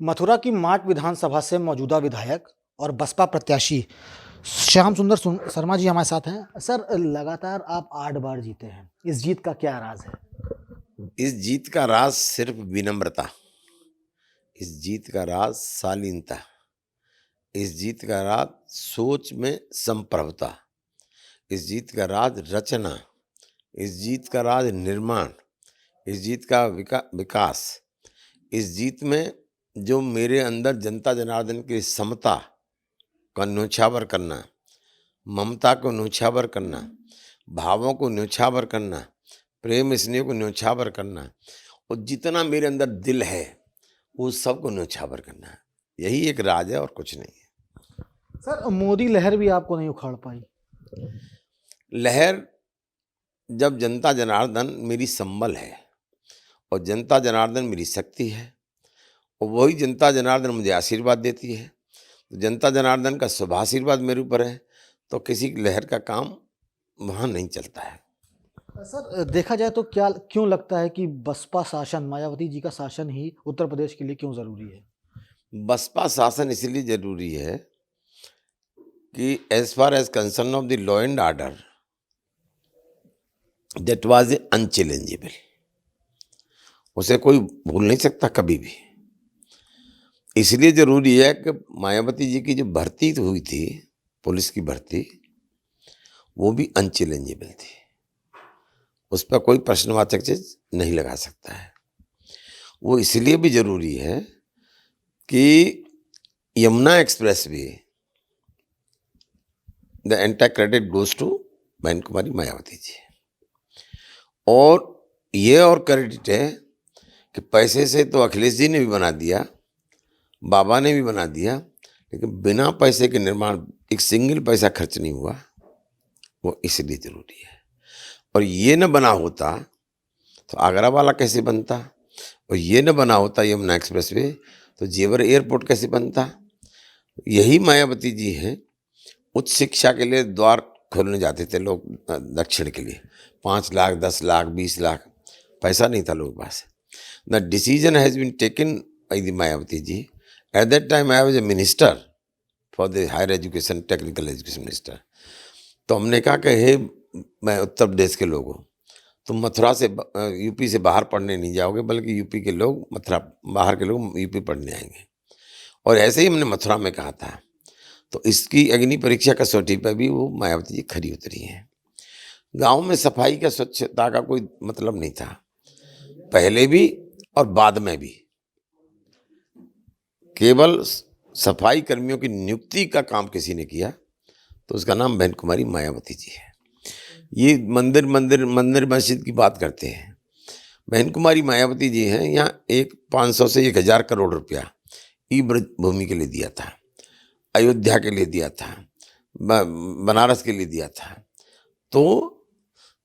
मथुरा की माट विधानसभा से मौजूदा विधायक और बसपा प्रत्याशी श्याम सुंदर शर्मा जी हमारे साथ हैं। सर, लगातार आप 8 बार जीते हैं। इस जीत का क्या राज है? इस जीत का राज सिर्फ विनम्रता, इस जीत का राज शालीनता, इस जीत का राज सोच में संप्रभुता, इस जीत का राज रचना, इस जीत का राज निर्माण, इस जीत का विकास, इस जीत में जो मेरे अंदर जनता जनार्दन की समता का न्योछावर करना, ममता को न्योछावर करना, भावों को न्योछावर करना, प्रेम स्नेह को न्योछावर करना और जितना मेरे अंदर दिल है वो सबको न्योछावर करना है। यही एक राज है और कुछ नहीं है। सर, मोदी लहर भी आपको नहीं उखाड़ पाई। लहर, जब जनता जनार्दन मेरी संबल है और जनता जनार्दन मेरी शक्ति है और वही जनता जनार्दन मुझे आशीर्वाद देती है, तो जनता जनार्दन का शुभ आशीर्वाद मेरे ऊपर है, तो किसी की लहर का काम वहाँ नहीं चलता है। सर, देखा जाए तो क्यों लगता है कि बसपा शासन, मायावती जी का शासन ही उत्तर प्रदेश के लिए क्यों जरूरी है? बसपा शासन इसलिए जरूरी है कि as far as concern of the law and order that was unchallengeable, उसे कोई भूल नहीं सकता कभी भी। इसलिए जरूरी है कि मायावती जी की जो भर्ती हुई थी, पुलिस की भर्ती, वो भी अनचैलेंजेबल थी, उस पर कोई प्रश्नवाचक चीज नहीं लगा सकता है। वो इसलिए भी जरूरी है कि Yamuna expressway, the entire credit goes to बहन कुमारी मायावती जी। और ये और क्रेडिट है कि पैसे से तो अखिलेश जी ने भी बना दिया, बाबा ने भी बना दिया, लेकिन बिना पैसे के निर्माण एक सिंगल पैसा खर्च नहीं हुआ, वो इसलिए जरूरी है। और ये न बना होता तो आगरा वाला कैसे बनता, और ये न बना होता यमुना एक्सप्रेस वे तो जेवर एयरपोर्ट कैसे बनता। यही मायावती जी हैं, उच्च शिक्षा के लिए द्वार खोलने जाते थे लोग दक्षिण के लिए, 5 लाख 10 लाख 20 लाख, पैसा नहीं था लोगों के पास। The decision has been taken by the Mayawati ji. At that time I was a minister for the higher education, technical education minister. तो हमने कहा कि हे मैं उत्तर प्रदेश के लोगों, तुम मथुरा से यूपी से बाहर पढ़ने नहीं जाओगे, बल्कि यूपी के लोग मथुरा, बाहर के लोग यूपी पढ़ने आएंगे। और ऐसे ही हमने मथुरा में कहा था। तो इसकी अग्नि परीक्षा कसौटी पर भी वो मायावती जी खरी उतरी हैं। गांव में सफाई का, स्वच्छता का कोई मतलब नहीं था, पहले भी और बाद में भी। केवल सफाई कर्मियों की नियुक्ति का काम किसी ने किया तो उसका नाम बहन कुमारी मायावती जी है। ये मंदिर मस्जिद की बात करते हैं, बहन कुमारी मायावती जी हैं। यहाँ 500 से 1000 करोड़ रुपया ई ब्रज भूमि के लिए दिया था, अयोध्या के लिए दिया था, बनारस के लिए दिया था। तो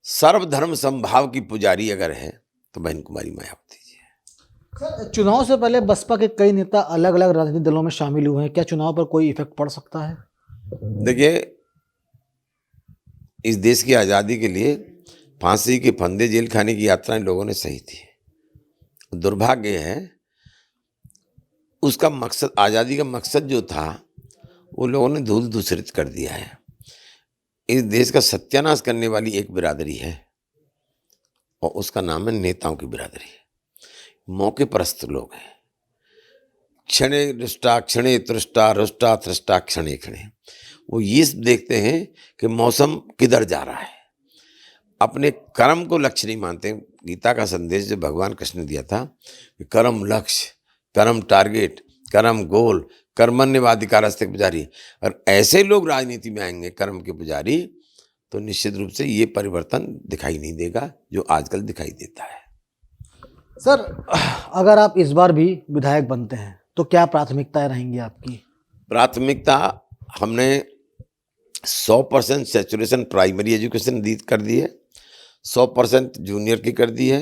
सर्वधर्म समभाव की पुजारी अगर है तो बहन कुमारी मायावती जी है। सर, चुनाव से पहले बसपा के कई नेता अलग अलग राजनीतिक दलों में शामिल हुए हैं। क्या चुनाव पर कोई इफेक्ट पड़ सकता है? देखिए, इस देश की आज़ादी के लिए फांसी के फंदे, जेल खाने की यात्राएं लोगों ने सही थी। दुर्भाग्य है, उसका मकसद, आज़ादी का मकसद जो था, वो लोगों ने धूल दूसरित कर दिया है। इस देश का सत्यानाश करने वाली एक बिरादरी है और उसका नाम है नेताओं की बिरादरी। मौके परस्त लोग हैं, क्षणे रुष्टा क्षणे तुष्टा रुष्टा थृष्टा क्षणे क्षणे। वो ये देखते हैं कि मौसम किधर जा रहा है, अपने कर्म को लक्ष्य नहीं मानते। गीता का संदेश जो भगवान कृष्ण ने दिया था कि कर्म लक्ष्य, कर्म टारगेट, कर्म गोल, कर्मण्यवाधिकारस्ते पुजारी। और ऐसे लोग राजनीति में आएंगे कर्म के पुजारी, तो निश्चित रूप से ये परिवर्तन दिखाई नहीं देगा जो आजकल दिखाई देता है। सर, अगर आप इस बार भी विधायक बनते हैं तो क्या प्राथमिकताएं रहेंगी आपकी? प्राथमिकता, हमने 100% सैचुरेशन प्राइमरी एजुकेशन कर दी है, 100% जूनियर की कर दी है,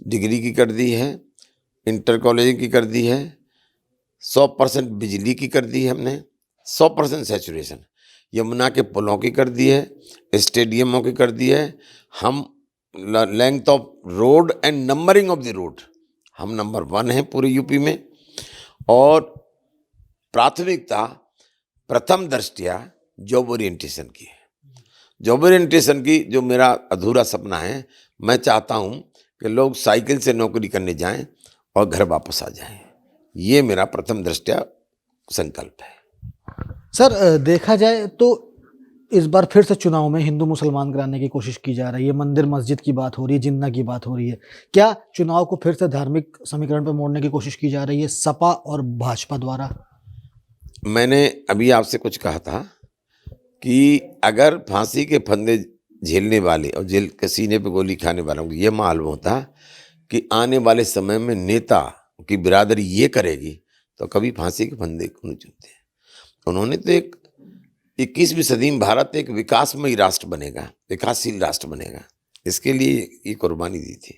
डिग्री की कर दी है, इंटर कॉलेज की कर दी है, 100% बिजली की कर दी है हमने, 100% सैचुरेशन। यमुना के पुलों की कर दी है, स्टेडियमों की कर दी है। हम length of road and numbering of the road, हम नंबर 1 हैं पूरे यूपी में। और प्राथमिकता प्रथम दृष्टया जॉब ओरिएंटेशन की है। जॉब ओरिएंटेशन की जो मेरा अधूरा सपना है, मैं चाहता हूँ कि लोग साइकिल से नौकरी करने जाएं और घर वापस आ जाएं। ये मेरा प्रथम दृष्टया संकल्प है। सर देखा जाए तो इस बार फिर से चुनाव में हिंदू मुसलमान कराने की कोशिश की जा रही है, मंदिर मस्जिद की बात हो रही है, जिन्ना की बात हो रही है। क्या चुनाव को फिर से धार्मिक समीकरण पर मोड़ने की कोशिश की जा रही है सपा और भाजपा द्वारा? मैंने अभी आपसे कुछ कहा था कि अगर फांसी के फंदे झेलने वाले और जेल के सीने पे गोली खाने वालों को ये मालूम होता कि आने वाले समय में नेता की बिरादरी ये करेगी तो कभी फांसी के फंदे को नहीं चुनते। उन्होंने तो एक 21वीं सदी में भारत एक विकासमयी राष्ट्र बनेगा, विकासशील राष्ट्र बनेगा, इसके लिए ये कुर्बानी दी थी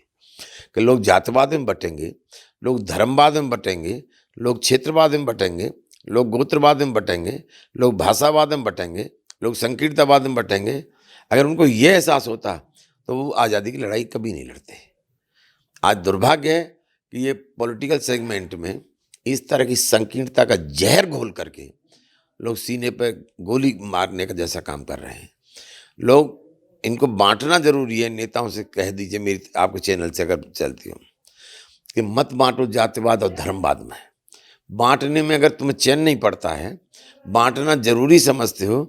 कि लोग जातिवाद में बटेंगे, लोग धर्मवाद में बटेंगे, लोग क्षेत्रवाद में बटेंगे, लोग गोत्रवाद में बटेंगे, लोग भाषावाद में बटेंगे, लोग संकीर्णतावाद में बटेंगे। अगर उनको ये एहसास होता तो वो आज़ादी की लड़ाई कभी नहीं लड़ते। आज दुर्भाग्य है कि ये पॉलिटिकल सेगमेंट में इस तरह की संकीर्णता का जहर घोल करके लोग सीने पे गोली मारने का जैसा काम कर रहे हैं। लोग इनको बांटना जरूरी है। नेताओं से कह दीजिए, मेरी आपके चैनल से अगर चलती हो, कि मत बांटो जातिवाद और धर्मवाद में। बांटने में अगर तुम्हें चैन नहीं पड़ता है, बांटना जरूरी समझते हो,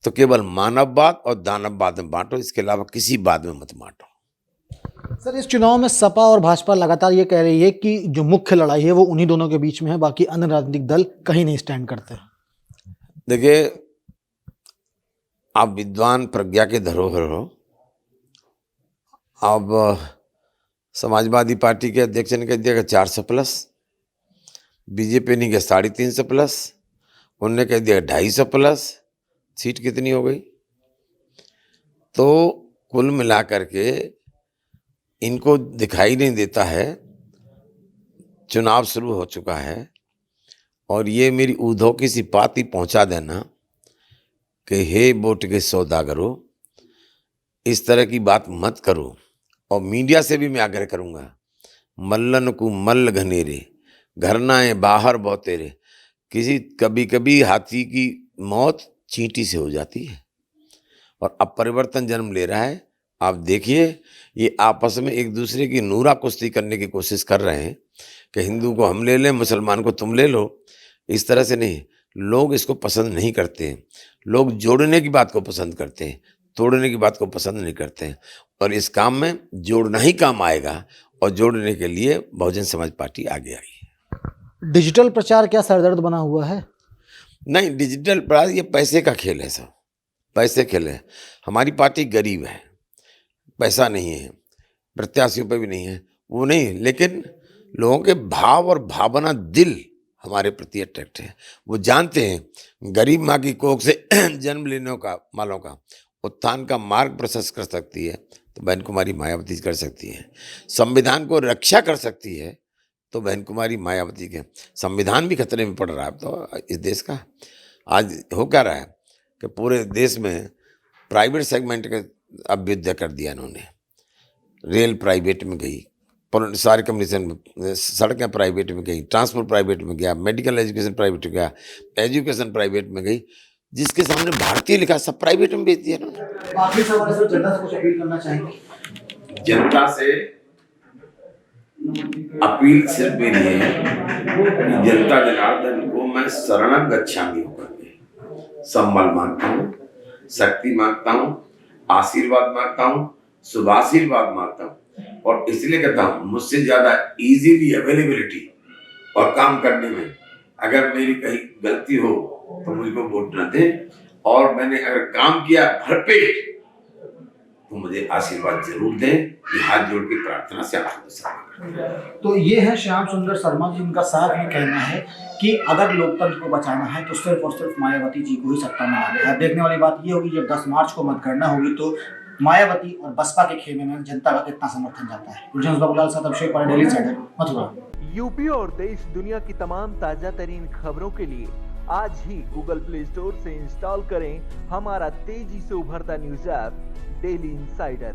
तो केवल मानववाद और दानववाद में बांटो, इसके अलावा किसी बात में मत बांटो। सर इस चुनाव में सपा और भाजपा लगातार ये कह रही है कि जो मुख्य लड़ाई है वो उन्हीं दोनों के बीच में है, बाकी अन्य राजनीतिक दल कहीं नहीं स्टैंड करते। देखिए, आप विद्वान प्रज्ञा के धरोहर हो। अब समाजवादी पार्टी के अध्यक्ष ने कह दिया कि 400+, बीजेपी ने कहा 350+, उनने कह दिया 250+। सीट कितनी हो गई? तो कुल मिलाकर के इनको दिखाई नहीं देता है, चुनाव शुरू हो चुका है और ये मेरी ऊधों की सी पाती पहुंचा देना कि हे वोट के सौदागरों, इस तरह की बात मत करो। और मीडिया से भी मैं आग्रह करूंगा, मल्लन को मल्ल घनेरे, घर नाए बाहर बहुतेरे। कभी कभी हाथी की मौत चींटी से हो जाती है और अब परिवर्तन जन्म ले रहा है। आप देखिए, ये आपस में एक दूसरे की नूरा कुश्ती करने की कोशिश कर रहे हैं कि हिंदू को हम ले लें, मुसलमान को तुम ले लो। इस तरह से नहीं, लोग इसको पसंद नहीं करते हैं। लोग जोड़ने की बात को पसंद करते हैं, तोड़ने की बात को पसंद नहीं करते हैं। और इस काम में जोड़ना ही काम आएगा और जोड़ने के लिए बहुजन समाज पार्टी आगे आई है। डिजिटल प्रचार क्या सरदर्द बना हुआ है? नहीं, डिजिटल प्रचार ये पैसे का खेल है, सब पैसे खेल है। हमारी पार्टी गरीब है, पैसा नहीं है, प्रत्याशियों पे भी नहीं है, वो नहीं, लेकिन लोगों के भाव और भावना, दिल हमारे प्रति अट्रैक्ट है। वो जानते हैं गरीब माँ की कोख से जन्म लेने का वालों का उत्थान का मार्ग प्रशस्त कर सकती है तो बहन कुमारी मायावती कर सकती है। संविधान को रक्षा कर सकती है तो बहन कुमारी मायावती के। संविधान भी खतरे में पड़ रहा है तो इस देश का। आज हो क्या रहा है कि पूरे देश में प्राइवेट सेगमेंट का अभ्युदय कर दिया इन्होंने। रेल प्राइवेट में गई, सारे कम्युनिकेशन में, सड़कें प्राइवेट में गई, ट्रांसपोर्ट प्राइवेट में गया, मेडिकल एजुकेशन प्राइवेट में गया, एजुकेशन प्राइवेट में गई। जिसके सामने भारतीय लिखा सब प्राइवेट में बेच दिया इन्होंने। आखिरी सवाल है सर, जनता से कुछ अपील करना चाहेंगे? जनता से अपील सिर्फ मेरी है कि जनता जनार्दन को मैं शरणं गच्छामि होकर के संबल मांगता हूँ, शक्ति मांगता हूँ, आशीर्वाद मांगता हूँ, शुभाशीर्वाद मांगता हूँ। और इसलिए कहता हूँ, मुझसे ज्यादा इजीली अवेलेबिलिटी और काम करने में अगर मेरी कहीं गलती हो तो मुझको वोट न दें। और मैंने अगर काम किया भरपेट तो मुझे आशीर्वाद जरूर दें। ये हाथ जोड़ के प्रार्थना से आपको समर्पित। तो ये है श्याम सुंदर शर्मा जी, इनका साफ ये कहना है कि अगर लोकतंत्र को बचाना है तो सिर्फ और सिर्फ मायावती जी को ही सत्ता में लाना है। देखने वाली बात ये होगी जब 10 मार्च को मतगणना होगी तो मायावती और बसपा के खेमे में जनता का कितना समर्थन जाता है। गुलशन बबलाल साहब, अभिषेक पर डेली इंसाइडर, मथुरा। यूपी और देश दुनिया की तमाम ताजा तरीन खबरों के लिए आज ही गूगल प्ले स्टोर से इंस्टॉल करें हमारा तेजी से उभरता न्यूज ऐप डेली इंसाइडर।